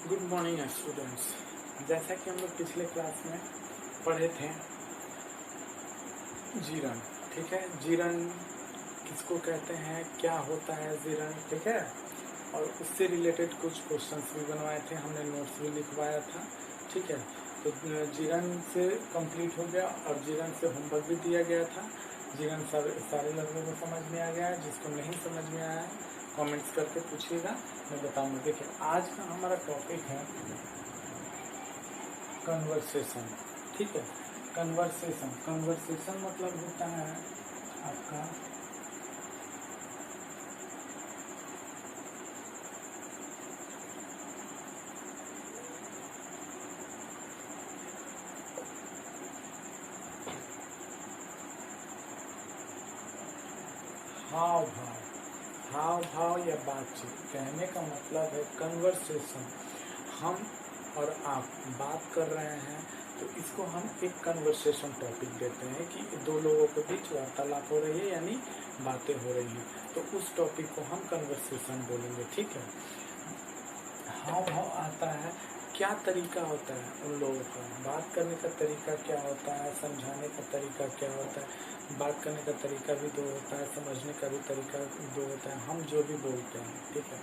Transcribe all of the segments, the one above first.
Good morning students. जैसा कि हम लोग पिछले क्लास में पढ़े थे जीरण, ठीक है। जीरण किसको कहते हैं, क्या होता है जीरण, ठीक है। और उससे रिलेटेड कुछ क्वेश्चंस भी बनवाए थे, हमने नोट्स भी लिखवाया था, ठीक है। तो जीरण से कंप्लीट हो गया और जीरण से होमवर्क भी दिया गया था। जीरण सारे लोगों को समझ में आ गया है। जिसको नहीं समझ में आया है कमेंट्स करके पूछिएगा, मैं बताऊंगा। देखिए आज का हमारा टॉपिक है कन्वर्सेशन, ठीक है। कन्वर्सेशन मतलब होता है आपका हाव भाव या बातचीत। कहने का मतलब है कन्वर्सेशन। हम और आप बात कर रहे हैं तो इसको हम एक कन्वर्सेशन टॉपिक देते हैं कि दो लोगों के बीच वार्तालाप हो रही है, यानी बातें हो रही है, तो उस टॉपिक को हम कन्वर्सेशन बोलेंगे, ठीक है। हाव भाव आता है, क्या तरीका होता है उन लोगों का, बात करने का तरीका क्या होता है, समझाने का तरीका क्या होता है। बात करने का तरीका भी दो होता है, समझने का भी तरीका दो होता है। हम जो भी बोलते हैं, ठीक है,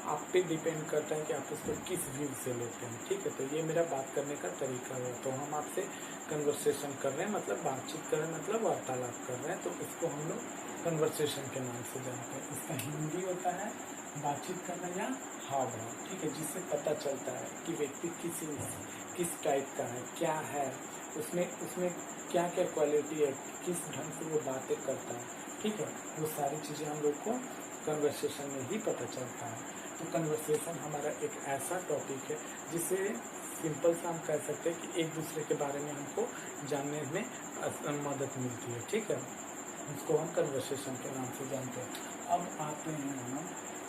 आप पे डिपेंड करता है कि आप उसको किस व्यू से लेते हैं, ठीक है। तो ये मेरा बात करने का तरीका हुआ। तो हम आपसे कन्वर्सेशन कर रहे हैं, मतलब बातचीत कर रहे हैं, मतलब वार्तालाप कर रहे हैं, तो इसको हम लोग कन्वर्सेशन के नाम से जानते हैं। इसका हिंदी होता है बातचीत करना या हाव भाव, ठीक है, जिससे पता चलता है कि व्यक्ति किस टाइप का है, क्या है उसमें उसमें क्या क्या क्वालिटी है, किस ढंग से वो बातें करता है, ठीक है। वो सारी चीज़ें हम लोग को कन्वर्सेशन में ही पता चलता है। तो कन्वर्सेशन हमारा एक ऐसा टॉपिक है जिसे सिंपल सा हम कह सकते हैं कि एक दूसरे के बारे में हमको जानने में मदद मिलती है, ठीक है। उसको हम कन्वर्सेशन के नाम से जानते हैं। अब आते हैं हम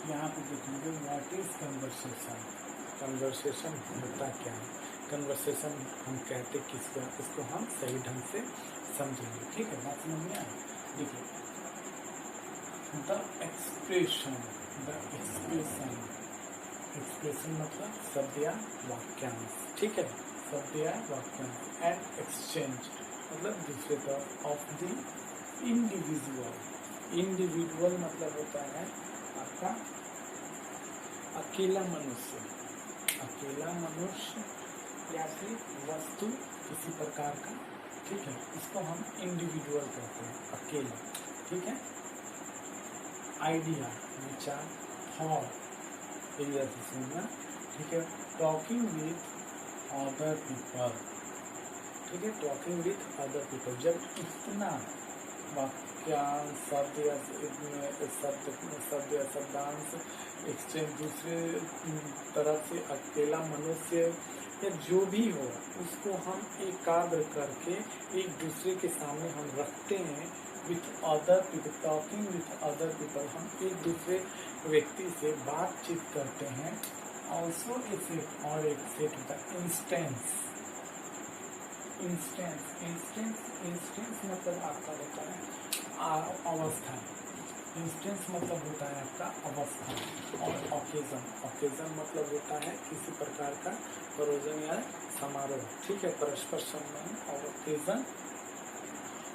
यहाँ पे देखेंगे व्हाट इज कन्वर्सेशन। कन्वर्सेशन होता क्या है, कन्वर्सेशन हम कहते किसको, इसको हम सही ढंग से समझेंगे, ठीक है। बात समझ में आए। देखिए द एक्सप्रेशन मतलब शब्द या वाक्यांश, ठीक है, शब्द या वाक्यांश। एंड एक्सचेंज मतलब दूसरे तरफ ऑफ द इंडिविजुअल मतलब होता है आपका अकेला मनुष्य या फिर वस्तु किसी प्रकार का, ठीक है, इसको हम इंडिविजुअल कहते हैं, अकेला, ठीक है। आइडिया विचार, थॉट एरिया से सुनना, ठीक है। टॉकिंग विथ अदर पीपल, ठीक है, टॉकिंग विथ अदर पीपल। जब इतना वाक्यांश शब्द या शब्दांश एक्सचेंज दूसरे तरफ से अकेला मनुष्य या जो भी हो उसको हम एकाग्र करके एक दूसरे के सामने हम रखते हैं। With other people, talking with other people, हम एक दूसरे व्यक्ति से बातचीत करते हैं। ऑल्सो ए सेट और एक सेट होता है इंस्टेंस मतलब आपका होता है अवस्था। इंस्टेंस मतलब होता है आपका अवस्था। और ओकेजन मतलब होता है किसी प्रकार का प्रयोजन या समारोह, ठीक है, परस्पर संबंध। और occasion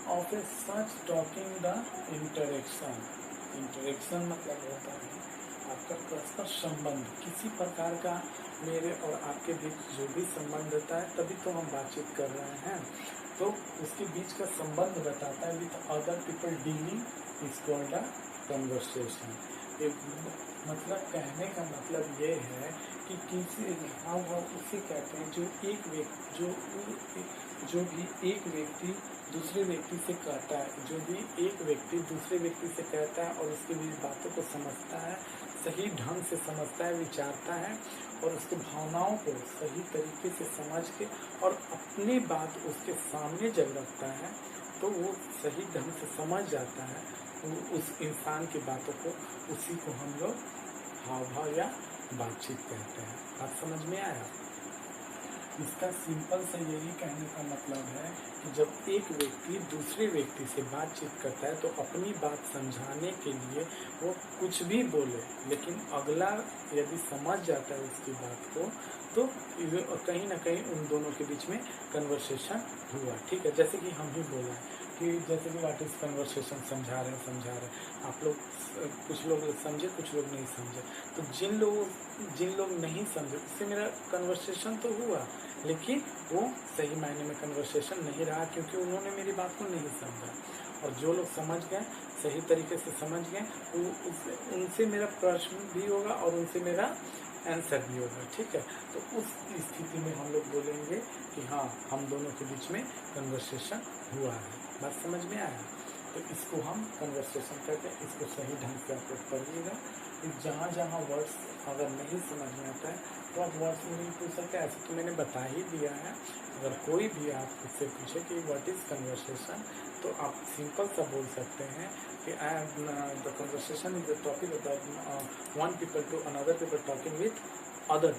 of A such talking the interaction मतलब होता है आपका परस्पर संबंध, किसी प्रकार का मेरे और आपके बीच जो भी संबंध होता है, तभी तो हम बातचीत कर रहे हैं, तो उसके बीच का संबंध बताता है। With other people dealing is called a conversation. मतलब कहने का मतलब ये है कि किसी हम उसे कहते हैं जो भी एक व्यक्ति दूसरे व्यक्ति से कहता है, जो भी एक व्यक्ति दूसरे व्यक्ति से कहता है और उसके बीच बातों को समझता है, सही ढंग से समझता है, विचारता है और उसकी भावनाओं को सही तरीके से समझ के और अपनी बात उसके सामने जब रखता है तो वो सही ढंग से समझ जाता है उस इंसान की बातों को। उसी को हम लोग हाव भाव या बातचीत कहते हैं। बात समझ में आया। इसका सिंपल से यही कहने का मतलब है कि जब एक व्यक्ति दूसरे व्यक्ति से बातचीत करता है तो अपनी बात समझाने के लिए वो कुछ भी बोले, लेकिन अगला यदि समझ जाता है उसकी बात को तो कहीं ना कहीं उन दोनों के बीच में कन्वर्सेशन हुआ। ठीक है, जैसे कि हम ही बोला है कि जैसे कि व्हाट इज कन्वर्सेशन समझा रहे हैं, आप लोग कुछ लोग समझे, कुछ लोग नहीं समझे। तो जिन लोग नहीं समझे उससे मेरा कन्वर्सेशन तो हुआ, लेकिन वो सही मायने में कन्वर्सेशन नहीं रहा, क्योंकि उन्होंने मेरी बात को नहीं समझा। और जो लोग समझ गए, सही तरीके से समझ गए, उनसे मेरा प्रश्न भी होगा और उनसे मेरा आंसर भी होगा। ठीक है, तो उस स्थिति में हम लोग बोलेंगे कि हाँ, हम दोनों के बीच में कन्वर्सेशन हुआ है। बात समझ में आया? तो इसको हम कन्वर्सेशन कहते हैं। इसको सही ढंग से आप लोग पढ़िएगा। जहाँ जहाँ वर्ड्स अगर नहीं समझ में आता है तो आप वर्ड्स में नहीं पूछ सकते, ऐसे तो मैंने बता ही दिया है। अगर कोई भी आपसे पूछे कि व्हाट इज कन्वर्सेशन, तो आप सिंपल सा बोल सकते हैं कि the conversation is the topic of one people to another people talking with other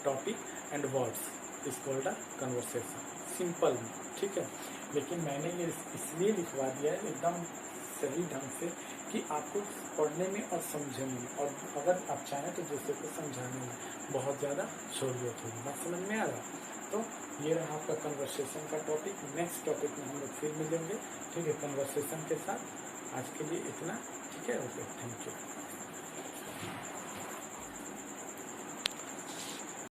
topic and words is called a conversation. Simple, ठीक है। लेकिन मैंने ये इसलिए लिखवा दिया है एकदम सही ढंग से कि आपको पढ़ने में और समझने में, और अगर आप चाहें तो दूसरे को समझाने में बहुत ज़्यादा सहूलियत होगी। बात समझ में आ रहा? तो ये रहा आपका कन्वर्सेशन का टॉपिक। नेक्स्ट टॉपिक में हम लोग फिर मिलेंगे, ठीक है, कन्वर्सेशन के साथ। आज के लिए इतना, ठीक है, ओके, थैंक यू।